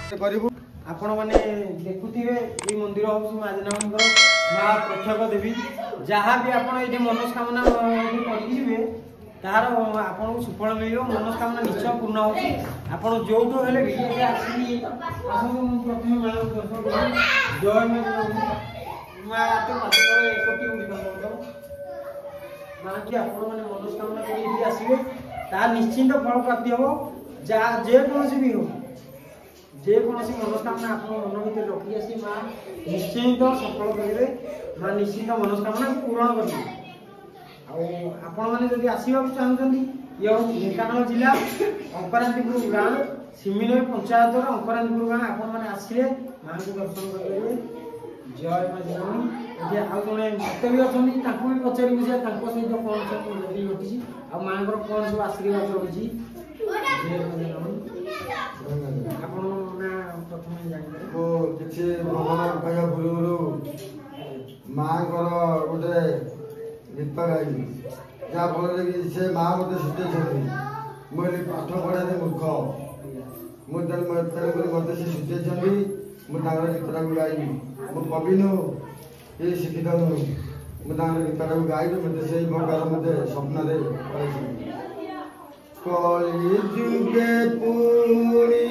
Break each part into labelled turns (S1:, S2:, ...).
S1: करू आपण मैंने देखुवे ये मंदिर हूँ माँ माँ प्रत्यक्ष देवी जहाँ भी आप मनस्कामना करेंगे तार आपको सुफल मिल मनस्कामना निश्चय पूर्ण हो जो आसिक प्रथम माँ दर्शन कर जय माँ एकोटी माँ की आप मनस्कामना कर आसवे तार निश्चिंत फल प्राप्ति हम जहाँ जेकोसी भी हो जेकोसी मनस्कामना आप मन भर रखी आसी माँ निश्चिंत सफल करेंगे माँ निश्चिंत मनस्कामना पूरण करेंगे आपण मैंने जब आसवाक चाहते ये ढेकानाल जिला अंकरांतिपुर गाँ सिमिनई पंचायत अंकरांतिपुर गाँ आपण मैंने आसिले माँ को दर्शन करेंगे जय माँ जननी ये आउ जड़े भक्त भी अच्छा भी पचारि सहित कौन सब घटी आ माँ कौन सब आशीर्वाद रही
S2: किसी भगवान कह पूर्व माँ गोटे गीत गाइली जहाँफल कि से माँ मत सुझे मुझे पाठ पढ़ा मूर्ख मुझे मत से सुझे मुझे गीतटा को गाइबी मु कवि नुह ये शिक्षित नुह मुझे गीतटा को गाइबी मत से प्रकार मत स्वप्न कली जुगे पुणी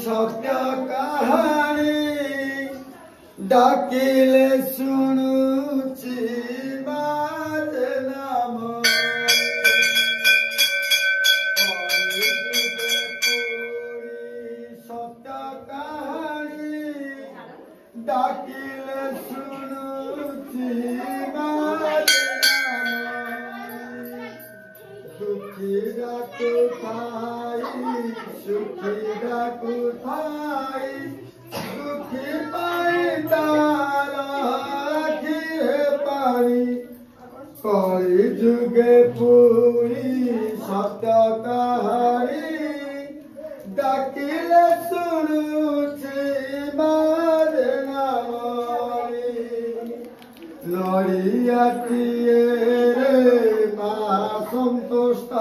S2: सत्य कहानी डाकिले शुणुची बाज नाम कली जुगे पुणी सत्य कहानी डाकिले शुणुची बाज सुखी डाकु थाई सुखी पाई पानी कली जुगे पूरी सत्य कहानी डाकिले शुणुची मार नामी लड़ियाटिए रे माँ संतुष्ट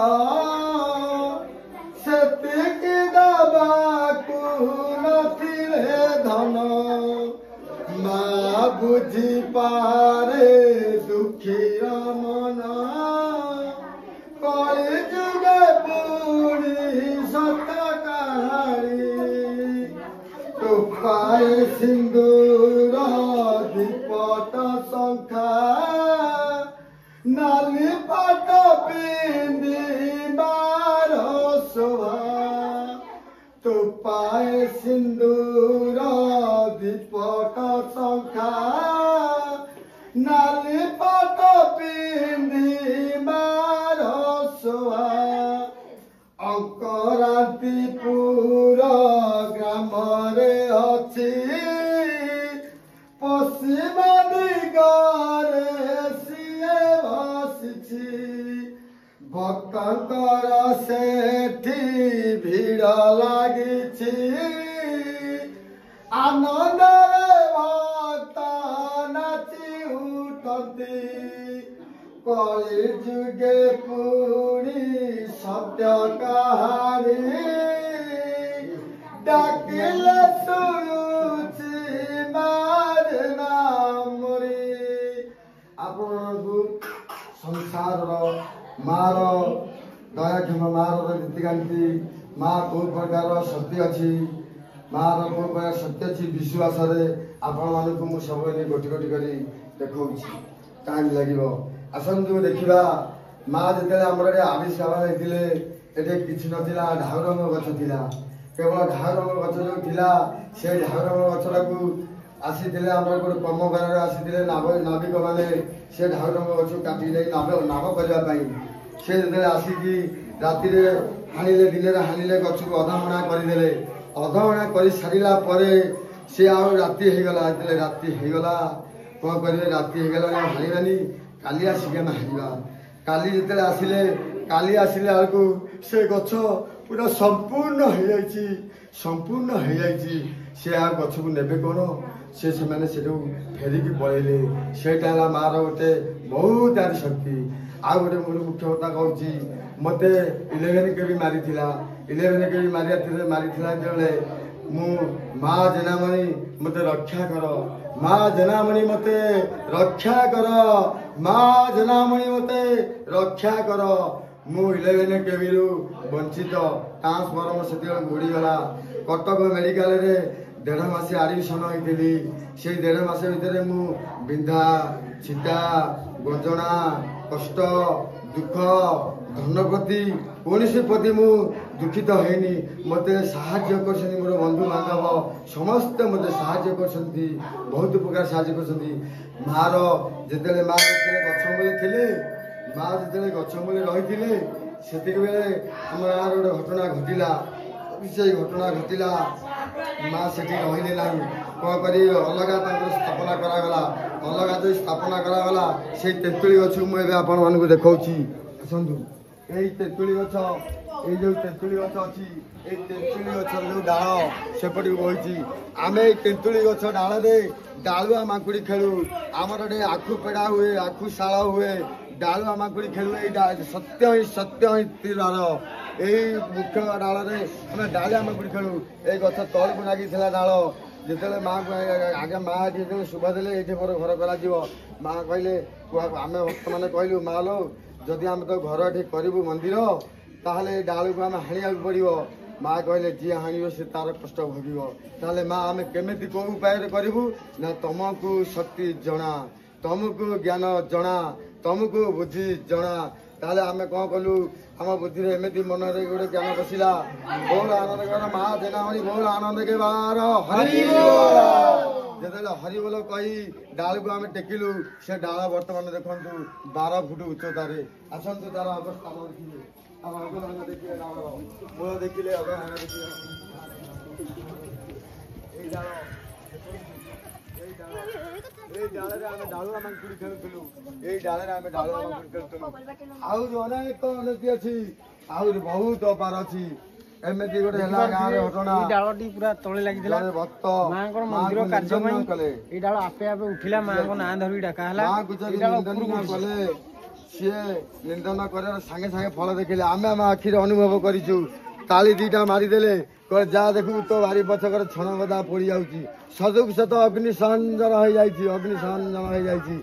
S2: सेतिकी दबाकू नथिले धन माँ बुझी पारे दुखीर मन कली जुगे पूरी सत्य कहानी टोपाए सिंदूर दीपट शंखा नाली पाट पिंदी बार शोभा टोपाए सिंदूर दीपट शंखा नाली पाट पिंदी बार शोभा अंकरांतिपुर ग्राम रे अच्छी पश्चिम दिगरे सीए बसी भक्तर सेठी भीड़ लगी आनंद भक्त नाची उठती कली जुगे पूरी सत्य कहानी डाकिले शुणुची मार नामरी आपको संसार मार दयाक्षम मार नीतिकांति माँ कौ प्रकार शक्ति अच्छी माँ कौ प्रकार शक्ति अच्छी विश्वास आपण मानक मुझे सब गोटी गोटी कर देखा टाइम लगे आसतु देखा माँ जो आम आविष्कार होते किसी नाला ढाउरंग गछ था केवल ढाउरंग गछ जो था से ढाउरंग गछटा को आसी आम गोटे कमगार आसी नाविक मैंने से ढाउरंग गछ काटी नाव करने से जो आसिकी राति हाणिले दिन हाणिले गछ को अधहणा करदे अधहणा कर सारा सी आ राति होगला राति होगला कौन करेंगे राति होगला हाणिबानी काली आसिक हाणिबा काली जो आसिले काली आसिले बेलू से गछ पूरा संपूर्ण हो जाए सी आ गछ को नेबे कौन से फेरिकी पलैले से मार गोटे बहुत आदि शक्ति आ गोटे मोर मुख्य कथा कहूँ मत 11 के भी मारी 11 के भी मारी जो मु माँ जेनामणि मते रक्षा कर माँ जेनामणि मते रक्षा कर माँ जेनामणि मते रक्षा कर मु 11 केवी वंचित ट्रांसफॉर्म से उड़ीगला कटक मेडिकल रे 1.5 मास एडमिशन होइतिली से 1.5 मास भितर मु बिंधा छिटा गंजना कष्ट दुख धन प्रति कौन प्रति मु दुखित हैनी मते साहाय्य करछनी मोर बंधु बांधव समस्त मते साहाय्य करछनी बहुत प्रकार साहाय्य करछनी मार जेतेले माँ गछ मूले थिले माँ जेतेले गछ मूले रहिथिले सेतिक बेले हम गाँव गोटे घटना घटिला से घटना घटिला माँ से रहिले ना कौन कर अलगा स्थापना करागला अलगा जो स्थापना करागला से तेतुली गछ मुझे आपण मानक देखा आसतु यही तेतुली गछ ये जो तेतुली गछ अच्छी ये तेतुली गछ जो डाल सेपट बही आम तेतुली गछ डाल डालुआ माकुड़ी खेलु आमर गोटे आखु पेड़ा हुए आखु शाला हुए डालुआ माकुड़ी खेलु सत्य ही तीरार यही मुख्य डाल में आम डालुआ माकुड़ी खेलु ये गछ तल को लगी डाल जिते माँ आगे माँ जो शुभ देले ये मोर घर कर माँ कहले आम भक्त मैंने कहलु माँ लो जदि आम तो घर ये करूँ मंदिर ताहले डाल को आम हाणिया पड़ो माँ कहले जी हाणिब से तार कष्ट भोग ताहले माँ आम केमी कौ उपाय करूँ ना तुमको शक्ति जना तुमको ज्ञान जना तुमको बुद्धि जना ताहले आम कौन कलु आम बुद्धि एमती मन गोटे ज्ञान बसला बहुत आनंद कर माँ जेनामणि बहुत आनंद के बार हरि जो हरि बोल कही डाल को आम टेकिलु से डाल बर्तमान देखु 12 फुट उच्चतार आसतु तार अवस्था देखिए अगमान देखिए मूल देखिले अगमान देखिए डालुआ मांकुड़ी खेलुलु ये डाल आम डालुआ मांकुड़ी खेलुलु अनेक उन्नति अच्छी बहुत अपार अच्छी एमती गोटे गाँव घटना
S1: डालटी पूरा तले लगी
S2: भक्त
S1: माँ मंदिर कार्य कले ये डाल आपे आपे उठिला माँ को ना धरी डाका
S2: माँ को निंदन कले सी निंदन कर सागे सागे फल देखिले आम आम आखि अनुभव करूँ ताली 2टा मारिदेले कहे जा देखू तो बारी पछकर छण गदा पड़ जाऊँगी सदुक सत अग्नि संजन हो जाती अग्नि संजन हो जाती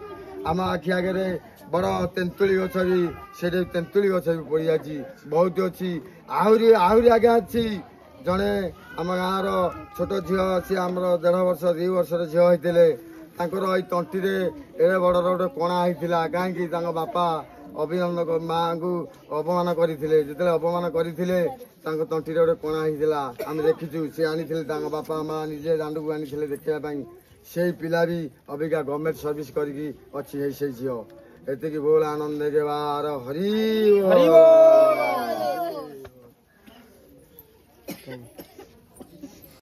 S2: आम आखि आगे बड़ तेंतुली गछ भी से तेंतुली गछ भी पड़ जाती बहुत अच्छी आहरी आहरी आगे अच्छी जड़े आम गाँव छोट झील सी आम 1.5 वर्ष 2 वर्षर झील होते तंटी एड़े बड़ गोटे कणा होता कहीं बापा अभिनंदन माँ को अपमान करते जिते अपमान करते तंटी गोटे कणा होता आम देखीचु सी आनी बापा माँ निजे दांड को आनी देखापी से पिला भी अबिका गवर्नमेंट सर्विस करी झील एति बहुत आनंद के बार हरि